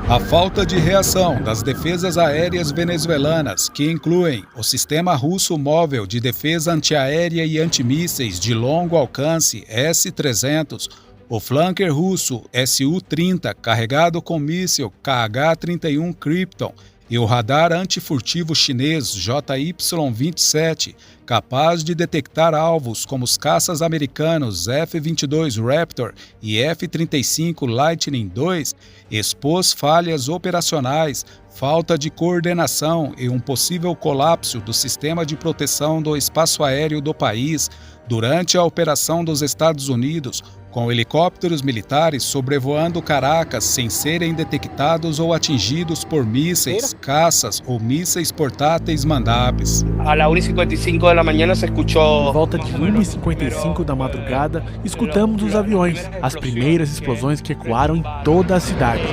A falta de reação das defesas aéreas venezuelanas, que incluem o Sistema Russo Móvel de Defesa Antiaérea e Antimísseis de Longo Alcance S-300, o flanker russo Su-30 carregado com míssil KH-31 Krypton e o radar antifurtivo chinês JY-27, capaz de detectar alvos como os caças americanos F-22 Raptor e F-35 Lightning II, expôs falhas operacionais, falta de coordenação e um possível colapso do sistema de proteção do espaço aéreo do país durante a operação dos Estados Unidos, com helicópteros militares sobrevoando Caracas sem serem detectados ou atingidos por mísseis, caças ou mísseis portáteis Mandabs. A la 1h55 da manhã se escutou... Por volta de 1h55 da madrugada, escutamos os aviões, as primeiras explosões que ecoaram em toda a cidade.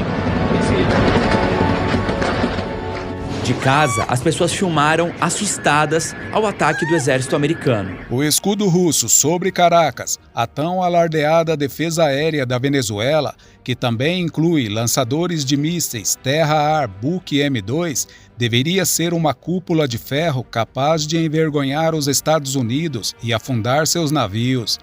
De casa, as pessoas filmaram assustadas ao ataque do exército americano. O escudo russo sobre Caracas, a tão alardeada defesa aérea da Venezuela, que também inclui lançadores de mísseis terra-ar Buk M2, deveria ser uma cúpula de ferro capaz de envergonhar os Estados Unidos e afundar seus navios.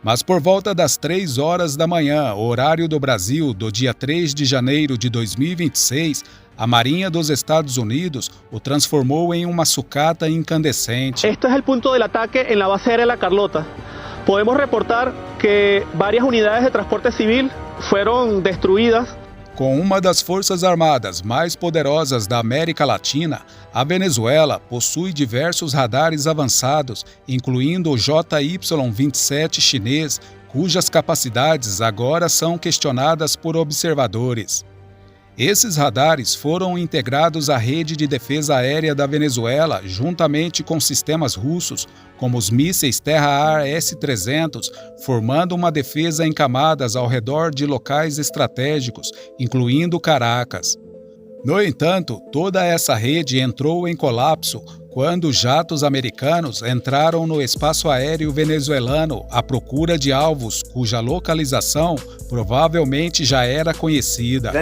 Mas por volta das 3 horas da manhã, horário do Brasil, do dia 3 de janeiro de 2026, a Marinha dos Estados Unidos o transformou em uma sucata incandescente. Este é o ponto do ataque em la base aérea La Carlota. Podemos reportar que várias unidades de transporte civil foram destruídas. Com uma das forças armadas mais poderosas da América Latina, a Venezuela possui diversos radares avançados, incluindo o JY-27 chinês, cujas capacidades agora são questionadas por observadores. Esses radares foram integrados à rede de defesa aérea da Venezuela juntamente com sistemas russos, como os mísseis terra-ar S-300, formando uma defesa em camadas ao redor de locais estratégicos, incluindo Caracas. No entanto, toda essa rede entrou em colapso quando jatos americanos entraram no espaço aéreo venezuelano à procura de alvos cuja localização provavelmente já era conhecida.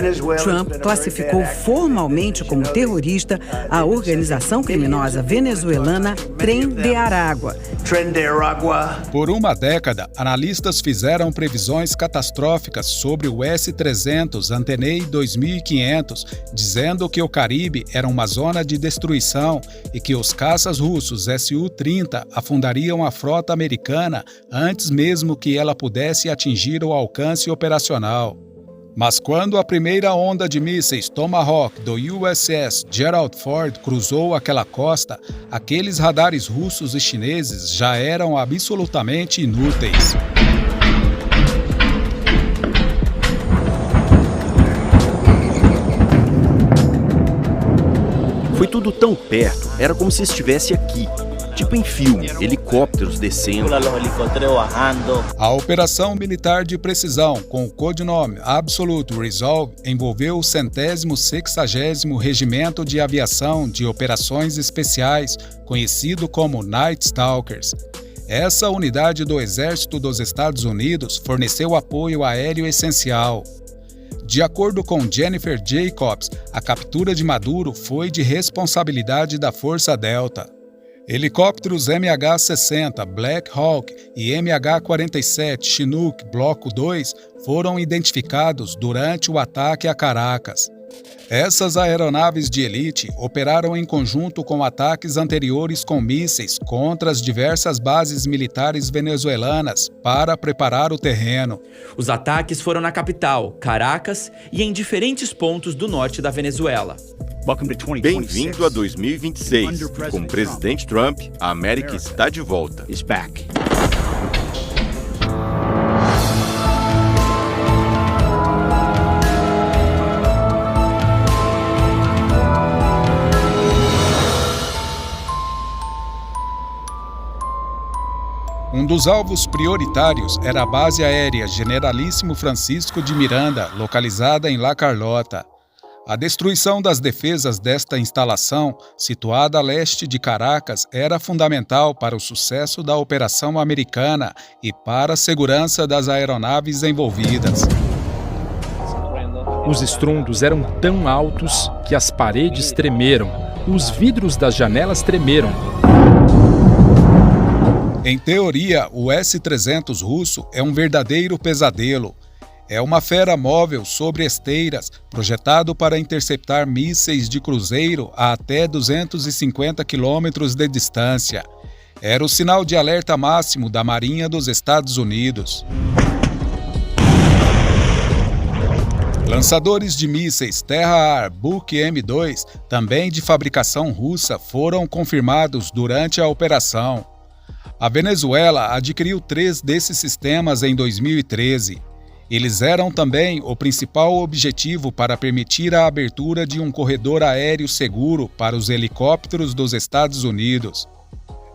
Trump classificou formalmente como terrorista a organização criminosa venezuelana Tren de Aragua. Por uma década, analistas fizeram previsões catastróficas sobre o S-300 Antennae 2500, dizendo que o Caribe era uma zona de destruição e que os caças russos Su-30 afundariam a frota americana antes mesmo que ela pudesse atingir o alcance operacional. Mas quando a primeira onda de mísseis Tomahawk do USS Gerald Ford cruzou aquela costa, aqueles radares russos e chineses já eram absolutamente inúteis. Foi tudo tão perto, era como se estivesse aqui. Tipo em filme, helicópteros descendo. A operação militar de precisão, com o codinome Absolute Resolve, envolveu o 160º Regimento de Aviação de Operações Especiais, conhecido como Night Stalkers. Essa unidade do Exército dos Estados Unidos forneceu apoio aéreo essencial. De acordo com Jennifer Jacobs, a captura de Maduro foi de responsabilidade da Força Delta. Helicópteros MH-60 Black Hawk e MH-47 Chinook Bloco 2 foram identificados durante o ataque a Caracas. Essas aeronaves de elite operaram em conjunto com ataques anteriores com mísseis contra as diversas bases militares venezuelanas para preparar o terreno. Os ataques foram na capital, Caracas, e em diferentes pontos do norte da Venezuela. Bem-vindo a 2026. Com o presidente Trump, a América está de volta. Um dos alvos prioritários era a base aérea Generalíssimo Francisco de Miranda, localizada em La Carlota. A destruição das defesas desta instalação, situada a leste de Caracas, era fundamental para o sucesso da operação americana e para a segurança das aeronaves envolvidas. Os estrondos eram tão altos que as paredes tremeram, os vidros das janelas tremeram. Em teoria, o S-300 russo é um verdadeiro pesadelo. É uma fera móvel sobre esteiras, projetado para interceptar mísseis de cruzeiro a até 250 quilômetros de distância. Era o sinal de alerta máximo da Marinha dos Estados Unidos. Lançadores de mísseis terra-ar Buk M2, também de fabricação russa, foram confirmados durante a operação. A Venezuela adquiriu 3 desses sistemas em 2013. Eles eram também o principal objetivo para permitir a abertura de um corredor aéreo seguro para os helicópteros dos Estados Unidos.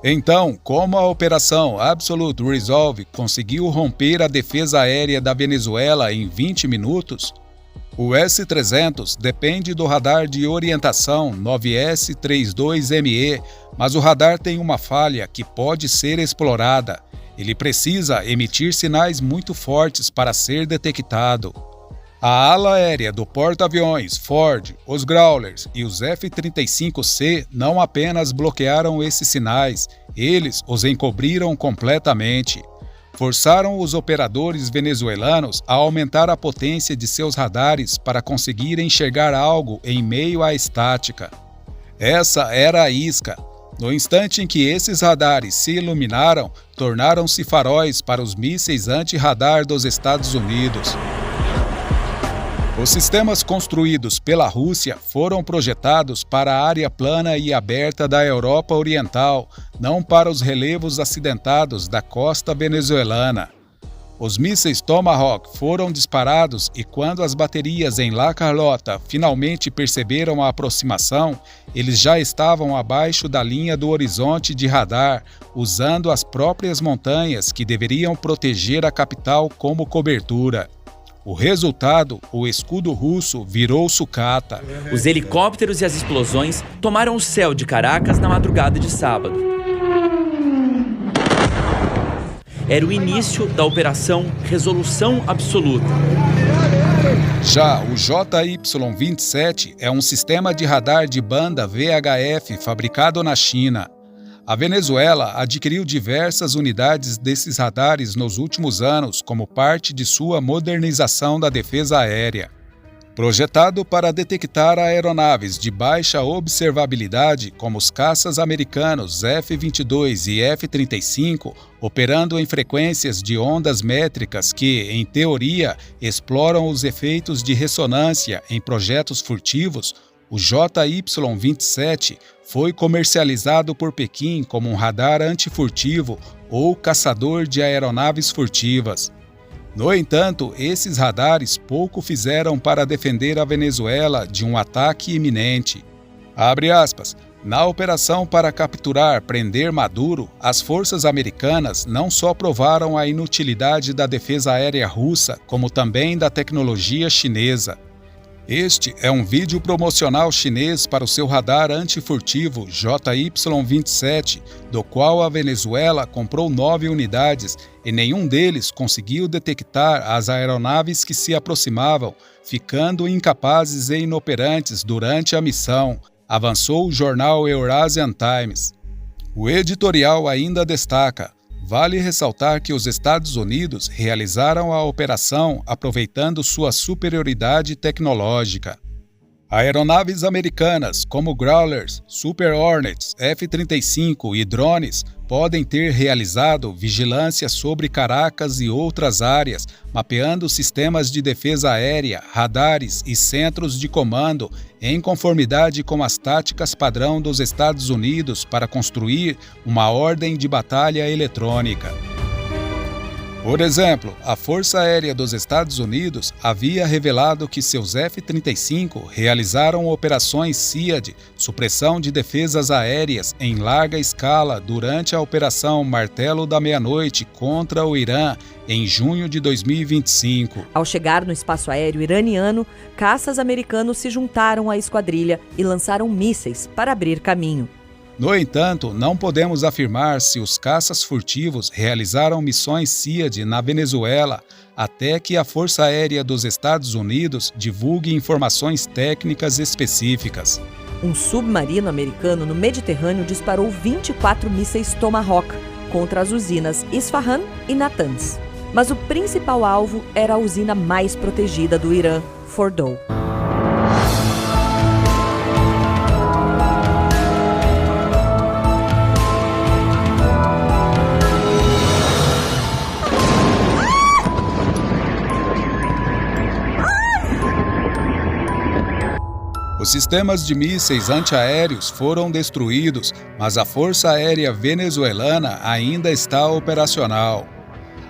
Então, como a Operação Absolute Resolve conseguiu romper a defesa aérea da Venezuela em 20 minutos, o S-300 depende do radar de orientação 9S-32ME, mas o radar tem uma falha que pode ser explorada. Ele precisa emitir sinais muito fortes para ser detectado. A ala aérea do porta-aviões Ford, os Growlers e os F-35C não apenas bloquearam esses sinais, eles os encobriram completamente. Forçaram os operadores venezuelanos a aumentar a potência de seus radares para conseguir enxergar algo em meio à estática. Essa era a isca. No instante em que esses radares se iluminaram, tornaram-se faróis para os mísseis anti-radar dos Estados Unidos. Os sistemas construídos pela Rússia foram projetados para a área plana e aberta da Europa Oriental, não para os relevos acidentados da costa venezuelana. Os mísseis Tomahawk foram disparados e quando as baterias em La Carlota finalmente perceberam a aproximação, eles já estavam abaixo da linha do horizonte de radar, usando as próprias montanhas que deveriam proteger a capital como cobertura. O resultado, o escudo russo virou sucata. Os helicópteros e as explosões tomaram o céu de Caracas na madrugada de sábado. Era o início da Operação Resolução Absoluta. Já o JY-27 é um sistema de radar de banda VHF fabricado na China. A Venezuela adquiriu diversas unidades desses radares nos últimos anos como parte de sua modernização da defesa aérea. Projetado para detectar aeronaves de baixa observabilidade, como os caças americanos F-22 e F-35, operando em frequências de ondas métricas que, em teoria, exploram os efeitos de ressonância em projetos furtivos, o JY-27 foi comercializado por Pequim como um radar antifurtivo ou caçador de aeronaves furtivas. No entanto, esses radares pouco fizeram para defender a Venezuela de um ataque iminente. Abre aspas. Na operação para capturar, prender Maduro, as forças americanas não só provaram a inutilidade da defesa aérea russa, como também da tecnologia chinesa. Este é um vídeo promocional chinês para o seu radar antifurtivo JY-27, do qual a Venezuela comprou 9 unidades e nenhum deles conseguiu detectar as aeronaves que se aproximavam, ficando incapazes e inoperantes durante a missão, avançou o jornal Eurasian Times. O editorial ainda destaca: vale ressaltar que os Estados Unidos realizaram a operação aproveitando sua superioridade tecnológica. Aeronaves americanas como Growlers, Super Hornets, F-35 e drones podem ter realizado vigilância sobre Caracas e outras áreas, mapeando sistemas de defesa aérea, radares e centros de comando em conformidade com as táticas padrão dos Estados Unidos para construir uma ordem de batalha eletrônica. Por exemplo, a Força Aérea dos Estados Unidos havia revelado que seus F-35 realizaram operações SEAD, supressão de defesas aéreas em larga escala durante a Operação Martelo da Meia-Noite contra o Irã, em junho de 2025. Ao chegar no espaço aéreo iraniano, caças americanos se juntaram à esquadrilha e lançaram mísseis para abrir caminho. No entanto, não podemos afirmar se os caças furtivos realizaram missões SEAD na Venezuela até que a Força Aérea dos Estados Unidos divulgue informações técnicas específicas. Um submarino americano no Mediterrâneo disparou 24 mísseis Tomahawk contra as usinas Isfahan e Natanz. Mas o principal alvo era a usina mais protegida do Irã, Fordow. Os sistemas de mísseis antiaéreos foram destruídos, mas a Força Aérea Venezuelana ainda está operacional.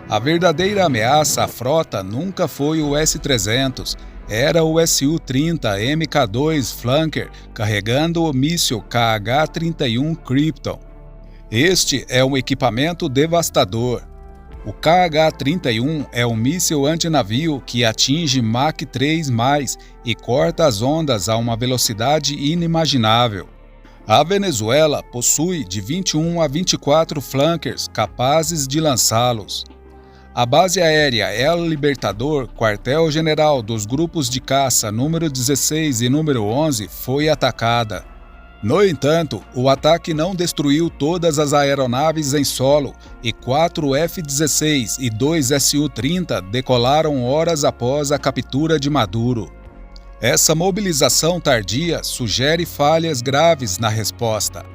A verdadeira ameaça à frota nunca foi o S-300, era o Su-30 Mk2 Flanker carregando o míssil KH-31 Krypton. Este é um equipamento devastador. O KH-31 é um míssil antinavio que atinge Mach 3+, e corta as ondas a uma velocidade inimaginável. A Venezuela possui de 21 a 24 flankers capazes de lançá-los. A base aérea El Libertador, quartel-general dos grupos de caça número 16 e número 11, foi atacada. No entanto, o ataque não destruiu todas as aeronaves em solo e 4 F-16 e 2 Su-30 decolaram horas após a captura de Maduro. Essa mobilização tardia sugere falhas graves na resposta.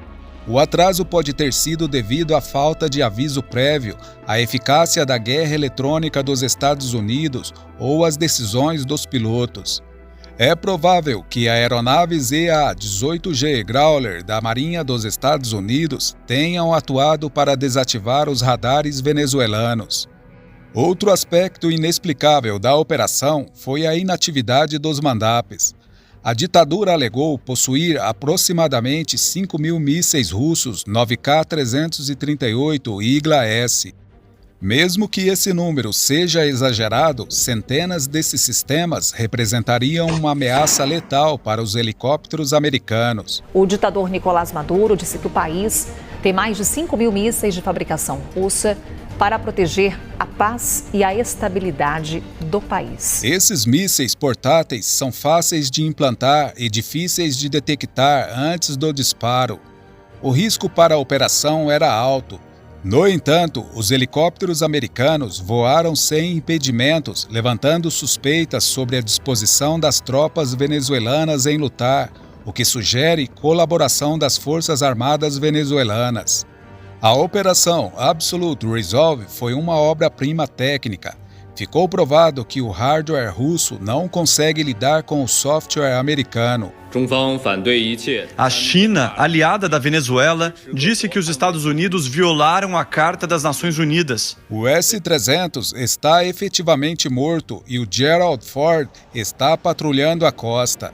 O atraso pode ter sido devido à falta de aviso prévio, à eficácia da guerra eletrônica dos Estados Unidos ou às decisões dos pilotos. É provável que aeronaves EA-18G Growler da Marinha dos Estados Unidos tenham atuado para desativar os radares venezuelanos. Outro aspecto inexplicável da operação foi a inatividade dos mandapes. A ditadura alegou possuir aproximadamente 5.000 mísseis russos 9K-338 Igla-S. Mesmo que esse número seja exagerado, centenas desses sistemas representariam uma ameaça letal para os helicópteros americanos. O ditador Nicolás Maduro disse que o país tem mais de 5.000 mísseis de fabricação russa para proteger a paz e a estabilidade do país. Esses mísseis portáteis são fáceis de implantar e difíceis de detectar antes do disparo. O risco para a operação era alto. No entanto, os helicópteros americanos voaram sem impedimentos, levantando suspeitas sobre a disposição das tropas venezuelanas em lutar, o que sugere colaboração das Forças Armadas venezuelanas. A Operação Absolute Resolve foi uma obra-prima técnica. Ficou provado que o hardware russo não consegue lidar com o software americano. A China, aliada da Venezuela, disse que os Estados Unidos violaram a Carta das Nações Unidas. O S-300 está efetivamente morto e o Gerald Ford está patrulhando a costa.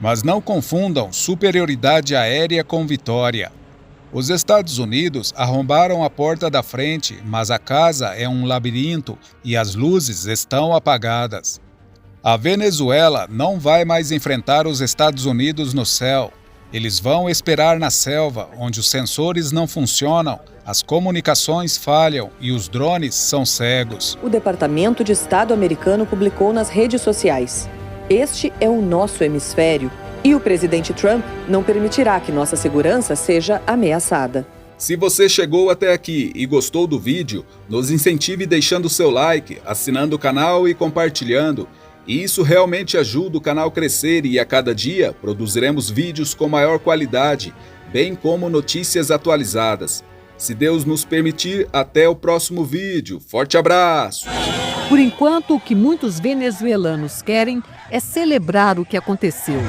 Mas não confundam superioridade aérea com vitória. Os Estados Unidos arrombaram a porta da frente, mas a casa é um labirinto e as luzes estão apagadas. A Venezuela não vai mais enfrentar os Estados Unidos no céu. Eles vão esperar na selva, onde os sensores não funcionam, as comunicações falham e os drones são cegos. O Departamento de Estado americano publicou nas redes sociais: "Este é o nosso hemisfério e o presidente Trump não permitirá que nossa segurança seja ameaçada." Se você chegou até aqui e gostou do vídeo, nos incentive deixando seu like, assinando o canal e compartilhando. Isso realmente ajuda o canal a crescer e a cada dia produziremos vídeos com maior qualidade, bem como notícias atualizadas. Se Deus nos permitir, até o próximo vídeo. Forte abraço! Por enquanto, o que muitos venezuelanos querem é celebrar o que aconteceu.